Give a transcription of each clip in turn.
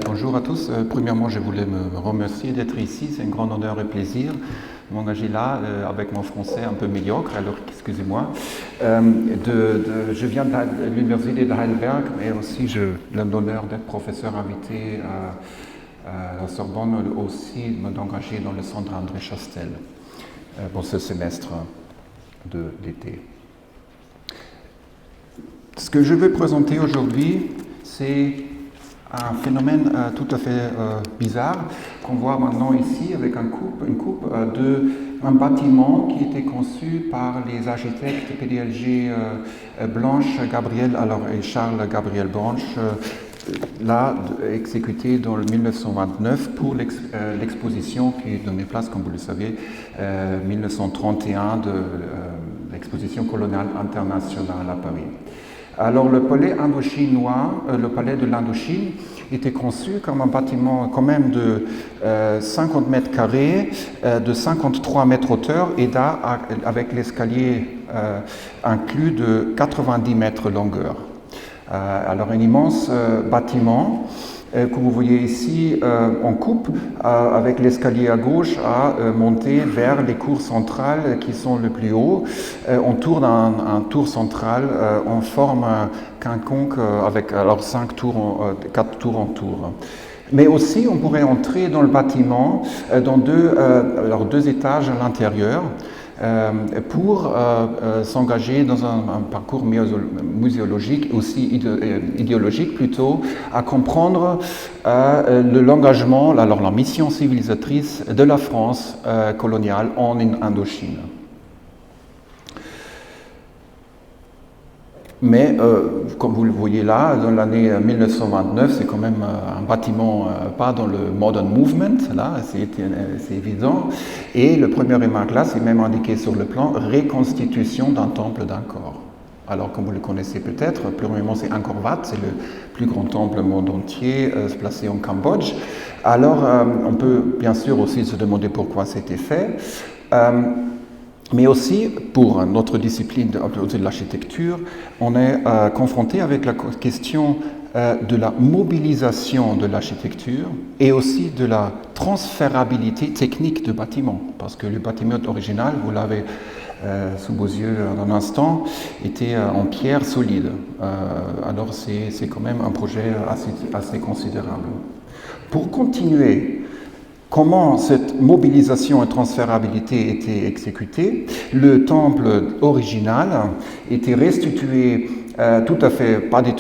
Bonjour à tous. Premièrement, je voulais me remercier d'être ici. C'est un grand honneur et plaisir de m'engager là avec mon français un peu médiocre, alors excusez-moi. Je viens de l'Université de Heidelberg, mais aussi j'ai l'honneur d'être professeur invité à la Sorbonne, aussi d'engager dans le centre André Chastel pour ce semestre d'été. Ce que je vais présenter aujourd'hui, c'est un phénomène tout à fait bizarre qu'on voit maintenant ici avec une coupe d'un bâtiment qui était conçu par les architectes PDLG Blanche Gabriel et Charles Gabriel Branche, là exécuté dans le 1929 pour l'exposition qui donnait place, comme vous le savez, 1931 de l'exposition coloniale internationale à Paris. Alors le palais indochinois, le palais de l'Indochine, était conçu comme un bâtiment quand même de 50 mètres carrés, de 53 mètres hauteur et avec l'escalier inclus de 90 mètres longueur. Alors un immense bâtiment que vous voyez ici en coupe, avec l'escalier à gauche à monter vers les cours centrales qui sont le plus haut. On tourne un tour central en forme quinconque avec alors 4 tours en tour. Mais aussi, on pourrait entrer dans le bâtiment dans deux étages à l'intérieur. Pour s'engager dans un parcours muséologique, aussi idéologique plutôt, à comprendre l'engagement, alors la mission civilisatrice de la France coloniale en Indochine. Mais, comme vous le voyez là, dans l'année 1929, c'est quand même un bâtiment pas dans le Modern Movement, là, c'est évident. Et le premier remarque là, c'est même indiqué sur le plan, reconstitution d'un temple d'un corps. Alors, comme vous le connaissez peut-être, premièrement, c'est Angkor Wat, c'est le plus grand temple du monde entier, placé en Cambodge. Alors, on peut bien sûr aussi se demander pourquoi c'était fait. Mais aussi, pour notre discipline de l'architecture, on est confronté avec la question de la mobilisation de l'architecture et aussi de la transférabilité technique du bâtiment. Parce que le bâtiment original, vous l'avez sous vos yeux un instant, était en pierre solide. Alors c'est quand même un projet assez considérable. Pour continuer, comment cette mobilisation et transférabilité était exécutée, le temple original était restitué tout à fait, pas du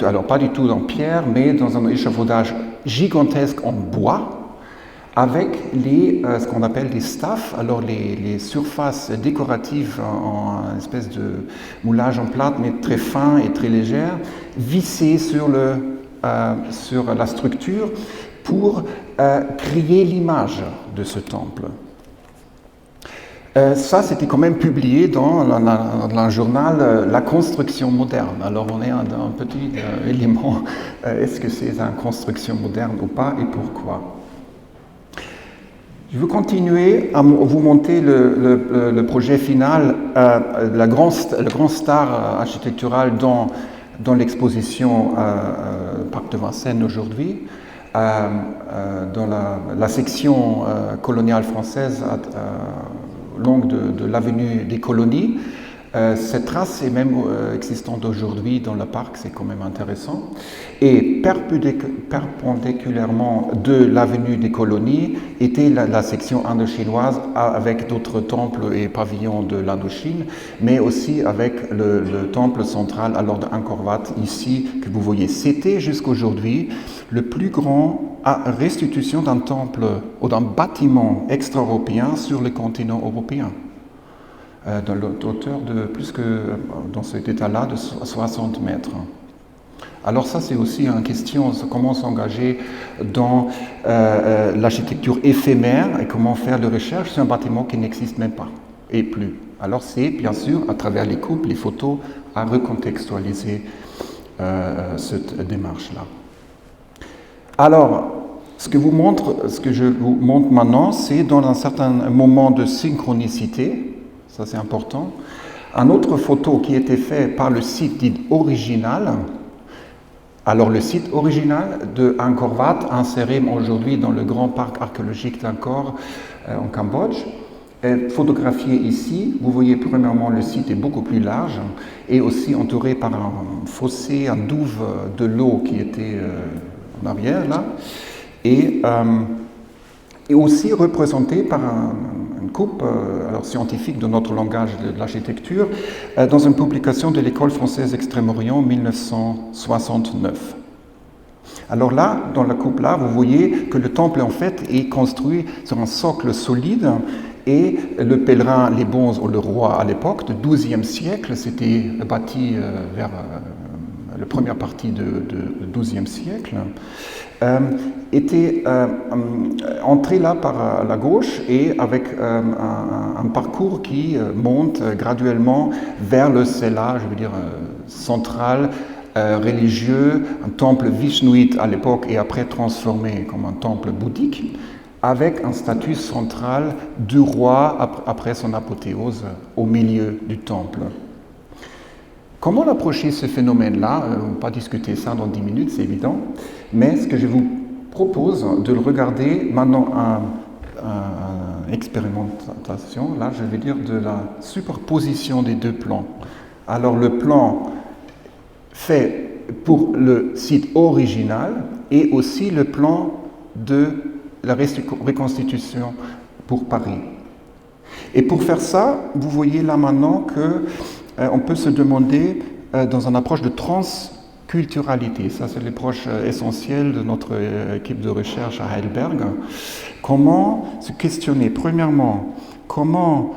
tout en pierre, mais dans un échafaudage gigantesque en bois, avec ce qu'on appelle les staffs, alors les surfaces décoratives en espèce de moulage en plâtre, mais très fin et très légère, vissées sur la structure, pour créer l'image de ce temple. Ça, c'était quand même publié dans le journal La Construction moderne. Alors, on est un petit élément. Est-ce que c'est une construction moderne ou pas et pourquoi? Je vais continuer à vous montrer le projet final, le grand star architectural dans l'exposition Parc de Vincennes aujourd'hui. Dans la section coloniale française longue de l'avenue des colonies. Cette trace est même existante aujourd'hui dans le parc, c'est quand même intéressant. Et perpendiculairement de l'avenue des colonies était la section indochinoise avec d'autres temples et pavillons de l'Indochine, mais aussi avec le temple central alors de Angkor Wat ici que vous voyez. C'était jusqu'aujourd'hui le plus grand restitution d'un temple ou d'un bâtiment extra-européen sur le continent européen. Dans l'auteur de plus que, dans cet état-là, de 60 mètres. Alors ça, c'est aussi une question, comment s'engager dans l'architecture éphémère et comment faire de recherche sur un bâtiment qui n'existe même pas et plus. Alors c'est, bien sûr, à travers les coupes, les photos, à recontextualiser cette démarche-là. Alors, ce que je vous montre maintenant, c'est dans un certain moment de synchronicité. Ça, c'est important. Une autre photo qui a été faite par le site dit original, Alors le site original de Angkor Wat, inséré aujourd'hui dans le grand parc archéologique d'Angkor en Cambodge, est photographié ici. Vous voyez premièrement le site est beaucoup plus large et aussi entouré par un fossé, un douve de l'eau qui était en arrière là, et aussi représenté par une coupe alors scientifique de notre langage de l'architecture dans une publication de l'École française Extrême-Orient en 1969. Alors là, dans la coupe là, vous voyez que le temple en fait est construit sur un socle solide et le pèlerin, les bonzes ou le roi à l'époque, du XIIe siècle, c'était bâti vers la première partie du XIIe siècle, était entré là par la gauche et avec un parcours qui monte graduellement vers le cella, je veux dire, central, religieux, un temple vishnouite à l'époque et après transformé comme un temple bouddhique, avec un statut central du roi après son apothéose au milieu du temple. Comment approcher ce phénomène-là? On ne va pas discuter ça dans 10 minutes, c'est évident, mais ce que je vous propose de le regarder maintenant en expérimentation, là je vais dire de la superposition des deux plans. Alors le plan fait pour le site original et aussi le plan de la reconstitution pour Paris. Et pour faire ça, vous voyez là maintenant qu'on peut se demander dans une approche de transculturalité, ça c'est l'approche essentielle de notre équipe de recherche à Heidelberg, comment se questionner, premièrement, comment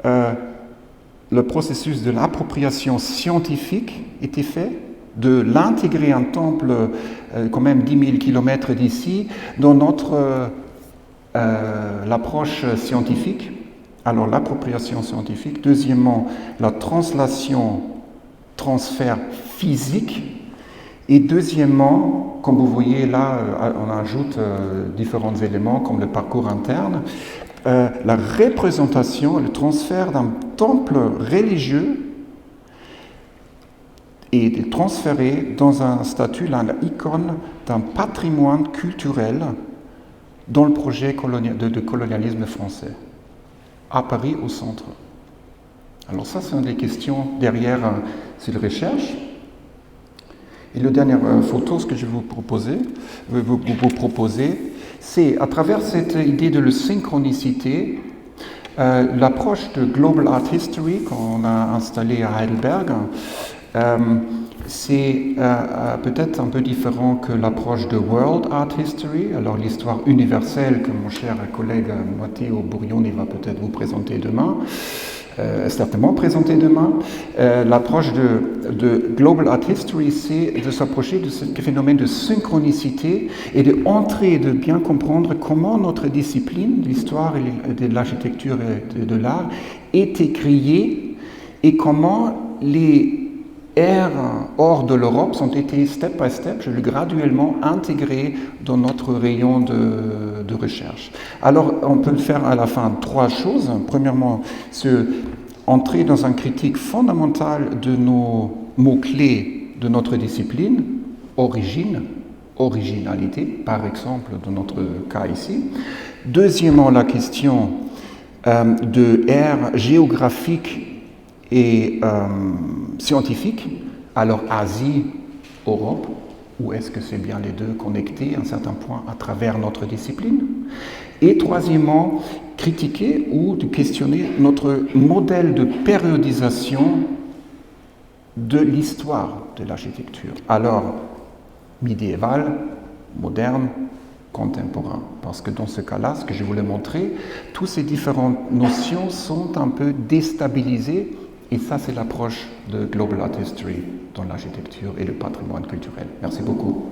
le processus de l'appropriation scientifique était fait, de l'intégrer un temple quand même 10 000 km d'ici dans notre l'approche scientifique. Alors l'appropriation scientifique. Deuxièmement, la translation, transfert physique. Et deuxièmement, comme vous voyez là, on ajoute différents éléments comme le parcours interne, la représentation, le transfert d'un temple religieux et de transférer dans un statut, l'icône d'un patrimoine culturel dans le projet de colonialisme français, à Paris au centre. Alors ça, c'est une des questions derrière cette recherche. Et la dernière photo, ce que je vais vous proposer, c'est à travers cette idée de la synchronicité, l'approche de Global Art History qu'on a installée à Heidelberg, c'est peut-être un peu différent que l'approche de World Art History, alors l'histoire universelle que mon cher collègue Matteo Burioni va peut-être vous présenter demain, certainement présenter demain. L'approche de Global Art History, c'est de s'approcher de ce phénomène de synchronicité et d'entrer, de bien comprendre comment notre discipline, l'histoire de l'architecture et de l'art, était créée et comment les aires hors de l'Europe ont été step by step, graduellement intégrées dans notre rayon de recherche. Alors, on peut faire à la fin 3 choses. Premièrement, entrer dans une critique fondamentale de nos mots-clés de notre discipline, origine, originalité, par exemple, dans notre cas ici. Deuxièmement, la question de aires géographiques et scientifique, alors Asie, Europe, ou est-ce que c'est bien les deux connectés à un certain point à travers notre discipline? Et troisièmement, critiquer ou de questionner notre modèle de périodisation de l'histoire de l'architecture. Alors, médiéval, moderne, contemporain. Parce que dans ce cas-là, ce que je voulais montrer, toutes ces différentes notions sont un peu déstabilisées. Et ça, c'est l'approche de Global Art History dans l'architecture et le patrimoine culturel. Merci beaucoup.